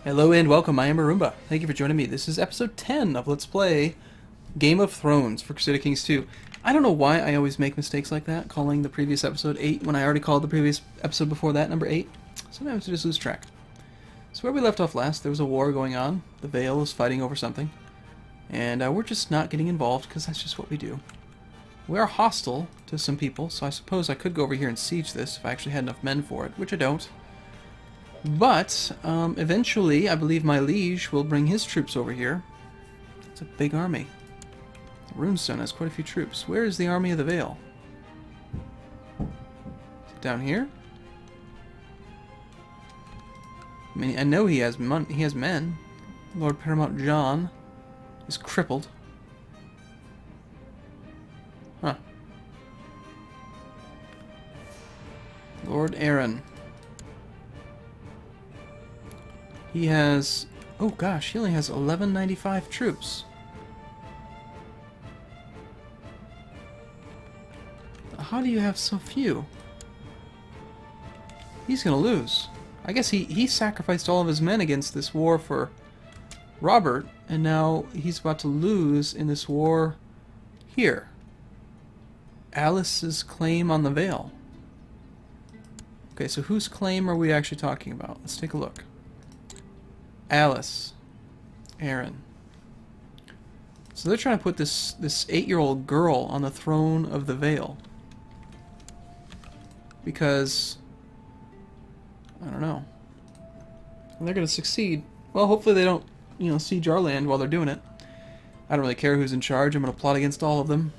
Hello and welcome, I am Arumba. Thank you for joining me. This is episode 10 of Let's Play Game of Thrones for Crusader Kings 2. I don't know why I always make mistakes like that, calling the previous episode 8 when I already called the previous episode before that number 8. Sometimes I just lose track. So where we left off last, there was a war going on. The Vale is fighting over something. And we're just not getting involved because that's just what we do. We are hostile to some people, so I suppose I could go over here and siege this if I actually had enough men for it, which I don't. But, eventually, I believe my liege will bring his troops over here. It's a big army. Runestone has quite a few troops. Where is the army of the Vale? Is it down here? I mean, I know he has men. Lord Paramount John is crippled. Huh. Lord Aaron. He has... oh gosh, he only has 1195 troops. How do you have so few? He's gonna lose. I guess he sacrificed all of his men against this war for Robert, and now he's about to lose in this war here. Alice's claim on the Vale. Okay, so whose claim are we actually talking about? Let's take a look. Alice. Aaron. So they're trying to put this 8-year-old girl on the throne of the Vale. Because... I don't know. And they're going to succeed. Well, hopefully they don't, siege our land while they're doing it. I don't really care who's in charge. I'm going to plot against all of them.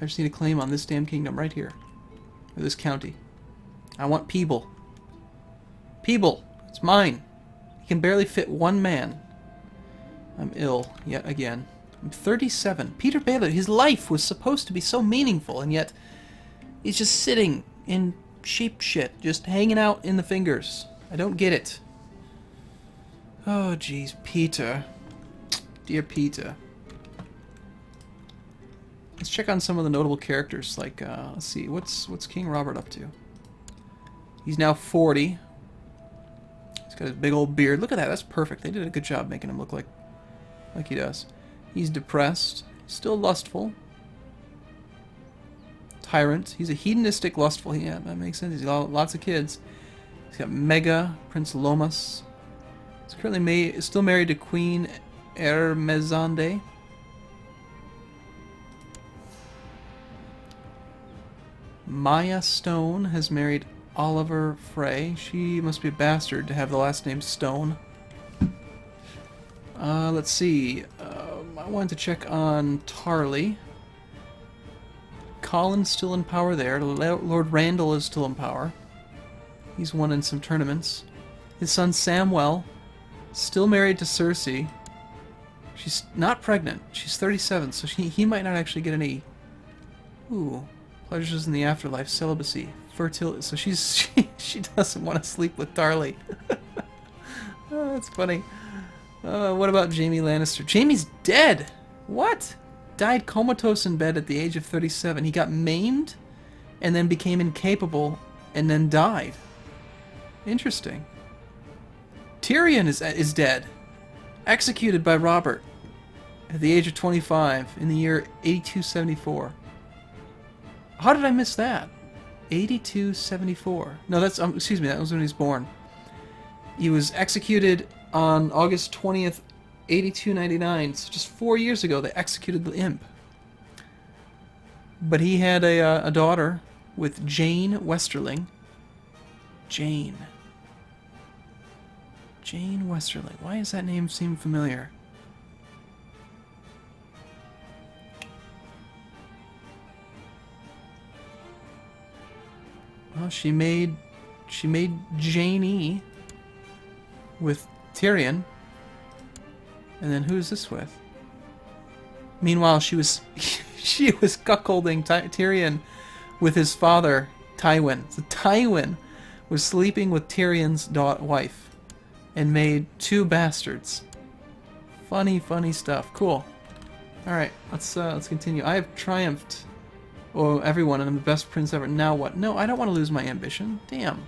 I just need a claim on this damn kingdom right here. Or this county. I want Peeble. Peeble! It's mine. He can barely fit one man. I'm ill yet again. I'm 37. Petyr Baelish, his life was supposed to be so meaningful, and yet he's just sitting in sheep shit, just hanging out in the fingers. I don't get it. Oh, jeez, Petyr. Dear Petyr. Let's check on some of the notable characters. Like, let's see, what's King Robert up to? He's now 40. Got his big old beard. Look at that. That's perfect. They did a good job making him look like he does. He's depressed. Still lustful. Tyrant. He's a hedonistic lustful. Yeah, that makes sense. He's got lots of kids. He's got Mega, Prince Lomas. He's currently still married to Queen Ermezande. Maya Stone has married Oliver Frey. She must be a bastard to have the last name Stone. Let's see. I wanted to check on Tarley. Colin's still in power there. Lord Randall is still in power. He's won in some tournaments. His son Samwell, still married to Cersei. She's not pregnant. She's 37, so he might not actually get any... ooh. Pleasures in the afterlife, celibacy, fertility. So she doesn't want to sleep with Tarley. Oh, that's funny. What about Jaime Lannister? Jaime's dead. What? Died comatose in bed at the age of 37. He got maimed, and then became incapable, and then died. Interesting. Tyrion is dead, executed by Robert at the age of 25 in the year 8274. How did I miss that? 8274. No, that's excuse me. That was when he was born. He was executed on August 20th, 8299. So just 4 years ago, they executed the imp. But he had a daughter with Jane Westerling. Jane Westerling. Why does that name seem familiar? Well, she made Janie with Tyrion, and then who's this with? Meanwhile, she was cuckolding Tyrion with his father Tywin. So Tywin was sleeping with Tyrion's wife, and made 2 bastards. Funny stuff. Cool. All right, let's continue. I have triumphed over everyone, and I'm the best prince ever. Now what? No, I don't want to lose my ambition. Damn.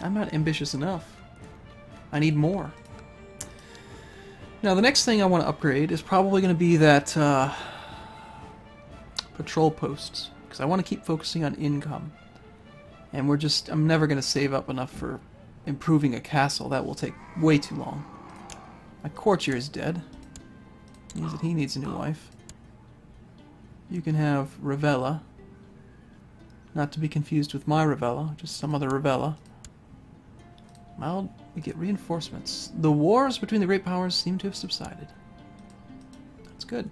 I'm not ambitious enough. I need more. Now, the next thing I want to upgrade is probably going to be that patrol posts, because I want to keep focusing on income. And I'm never going to save up enough for improving a castle. That will take way too long. My courtier is dead. Means that he needs a new wife. You can have Ravella. Not to be confused with my Ravella, just some other Ravella. Well, we get reinforcements. The wars between the great powers seem to have subsided. That's good.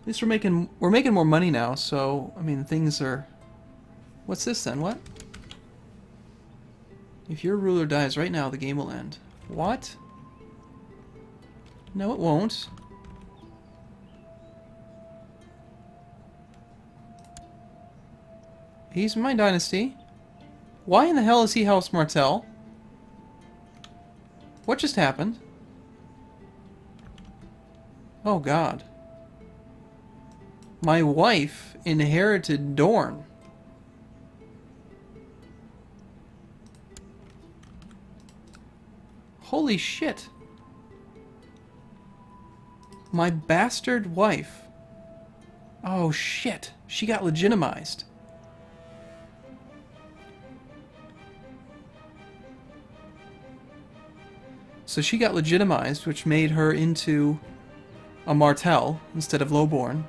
At least we're making more money now, so I mean things are. What's this then? What? If your ruler dies right now, the game will end. What? No, it won't. He's my dynasty. Why in the hell is he House Martell? What just happened? Oh God. My wife inherited Dorne. Holy shit. My bastard wife. Oh shit. She got legitimized. So she got legitimized, which made her into a Martell instead of Lowborn.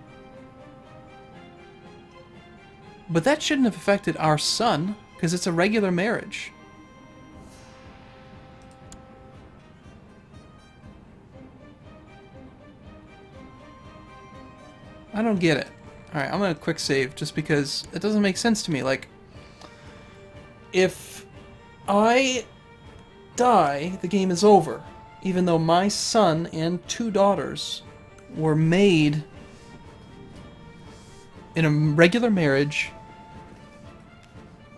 But that shouldn't have affected our son, because it's a regular marriage. I don't get it. Alright, I'm gonna quick save, just because it doesn't make sense to me. Like, if I die, the game is over. Even though my son and 2 daughters were made in a regular marriage.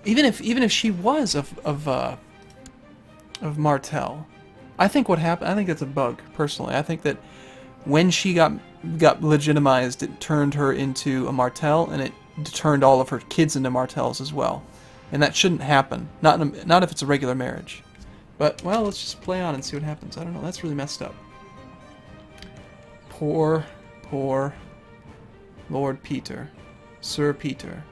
Even if she was of Martell, I think what happened. I think that's a bug. Personally, I think that when she got legitimized, it turned her into a Martell, and it turned all of her kids into Martells as well. And that shouldn't happen. Not if it's a regular marriage. But, well, let's just play on and see what happens. I don't know, that's really messed up. Poor Lord Petyr. Sir Petyr.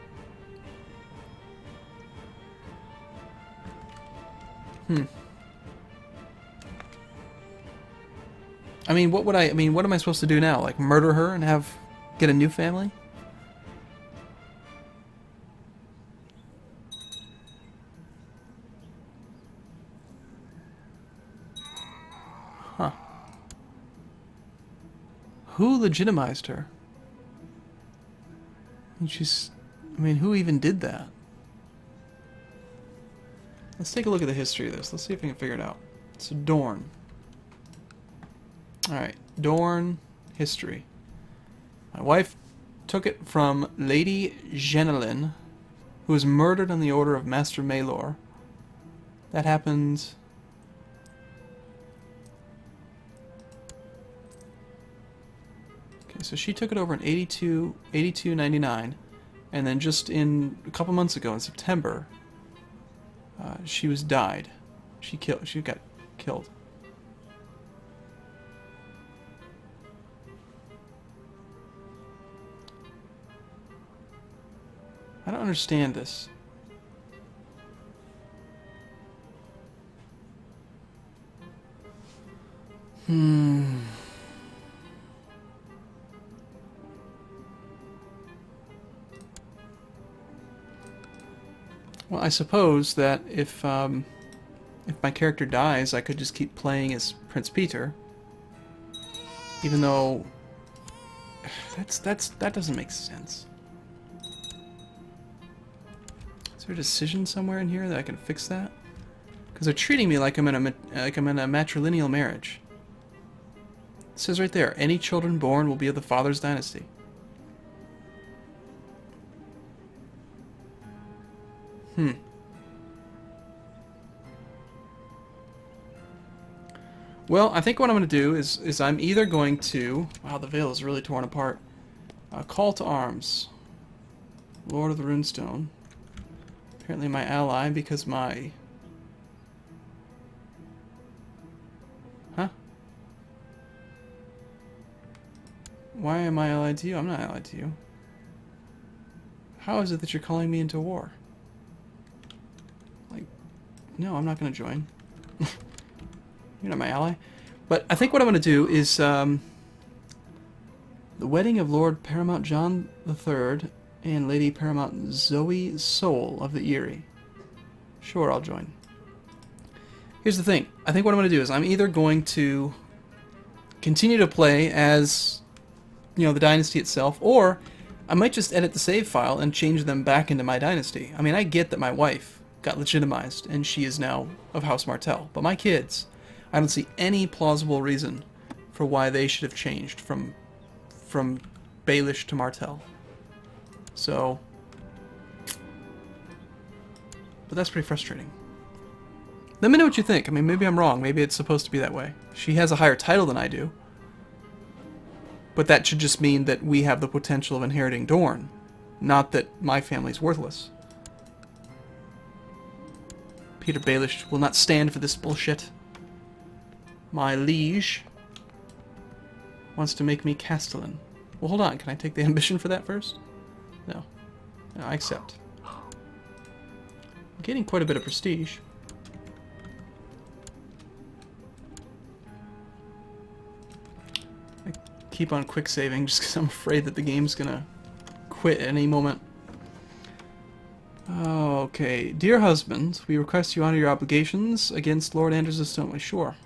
I mean, what am I supposed to do now? Like, murder her and get a new family? Huh. Who legitimized her? Who even did that? Let's take a look at the history of this. Let's see if we can figure it out. So, Dorne. Alright, Dorne history. My wife took it from Lady Jenelyn, who was murdered on the order of Master Maelor. That happened... Okay, so she took it over in 82-99, and then just in a couple months ago, in September, she died. She got killed. I don't understand this. Well, I suppose that if my character dies, I could just keep playing as Prince Petyr, even though that doesn't make sense. Is there a decision somewhere in here that I can fix that? Because they're treating me like I'm in a matrilineal marriage. It says right there, any children born will be of the father's dynasty. Well, I think what I'm going to do is I'm either going to... Wow, the veil is really torn apart. Call to arms. Lord of the Runestone. Apparently my ally because my... Huh? Why am I allied to you? I'm not allied to you. How is it that you're calling me into war? Like, no, I'm not going to join. You're not my ally. But I think what I'm going to do is the wedding of Lord Paramount John III and Lady Paramount Zoe Soul of the Eyrie. Sure, I'll join. Here's the thing. I think what I'm going to do is I'm either going to continue to play as, you know, the dynasty itself, or I might just edit the save file and change them back into my dynasty. I mean, I get that my wife got legitimized and she is now of House Martell, but my kids, I don't see any plausible reason for why they should have changed from Baelish to Martell. So, but that's pretty frustrating. Let me know what you think. I mean, maybe I'm wrong. Maybe it's supposed to be that way. She has a higher title than I do. But that should just mean that we have the potential of inheriting Dorne, not that my family's worthless. Petyr Baelish will not stand for this bullshit. My liege wants to make me Castellan. Well, hold on. Can I take the ambition for that first? No. No, I accept. I'm getting quite a bit of prestige. I keep on quick saving just because I'm afraid that the game's gonna quit at any moment. Okay. Dear husband, we request you honor your obligations against Lord Anders of Stoneway. Sure.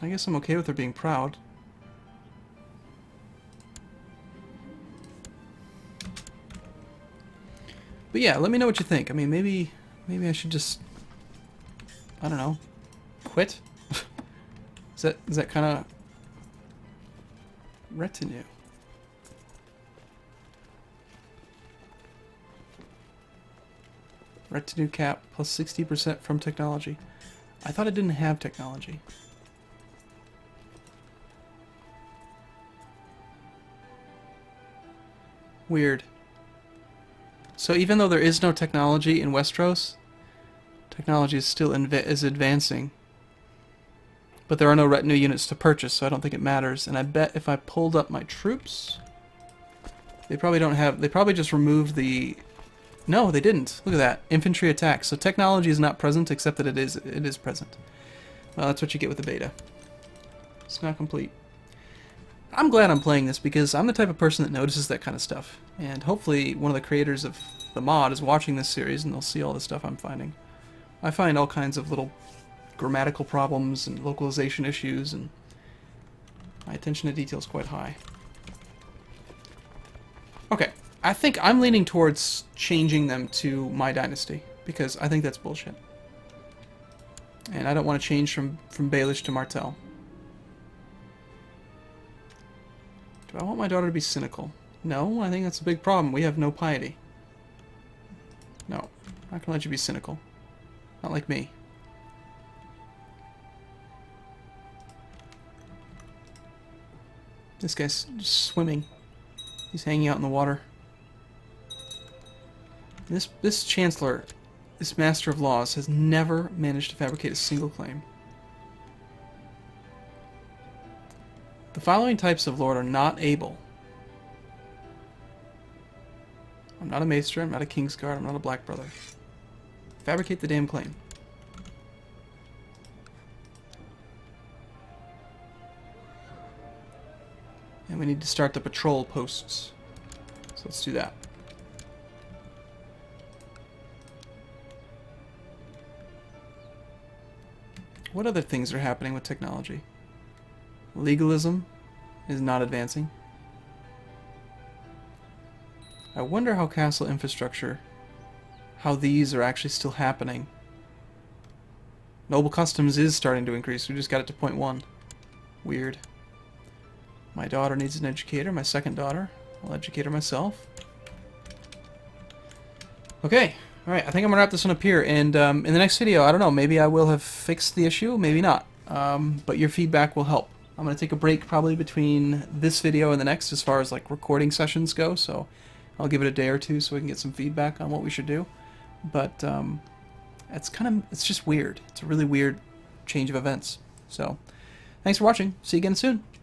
I guess I'm okay with her being proud. But yeah, let me know what you think. I mean, maybe I should just, I don't know, quit? Is that kind of retinue? Retinue cap plus 60% from technology. I thought it didn't have technology. Weird. So even though there is no technology in Westeros, technology is still advancing. But there are no retinue units to purchase, so I don't think it matters. And I bet if I pulled up my troops, they probably don't have... They probably just removed the... No, they didn't. Look at that. Infantry attack. So technology is not present, except that it is present. Well, that's what you get with the beta. It's not complete. I'm glad I'm playing this because I'm the type of person that notices that kind of stuff. And hopefully one of the creators of the mod is watching this series and they'll see all the stuff I'm finding. I find all kinds of little grammatical problems and localization issues, and my attention to detail is quite high. Okay, I think I'm leaning towards changing them to my dynasty because I think that's bullshit. And I don't want to change from Baelish to Martell. Do I want my daughter to be cynical? No, I think that's a big problem. We have no piety. No, I'm not gonna let you be cynical. Not like me. This guy's just swimming. He's hanging out in the water. This Chancellor, this Master of Laws, has never managed to fabricate a single claim. The following types of lord are not able. I'm not a Maester, I'm not a Kingsguard, I'm not a Black Brother. Fabricate the damn claim. And we need to start the patrol posts. So let's do that. What other things are happening with technology? Legalism is not advancing. I wonder how castle infrastructure, how these are actually still happening. Noble customs is starting to increase. We just got it to 0.1. Weird. My daughter needs an educator. My second daughter. I'll educate her myself. Okay. Alright, I think I'm going to wrap this one up here. And in the next video, I don't know, maybe I will have fixed the issue, maybe not. but your feedback will help. I'm going to take a break probably between this video and the next as far as like recording sessions go, so I'll give it a day or two so we can get some feedback on what we should do. But it's just weird. It's a really weird change of events. So thanks for watching. See you again soon.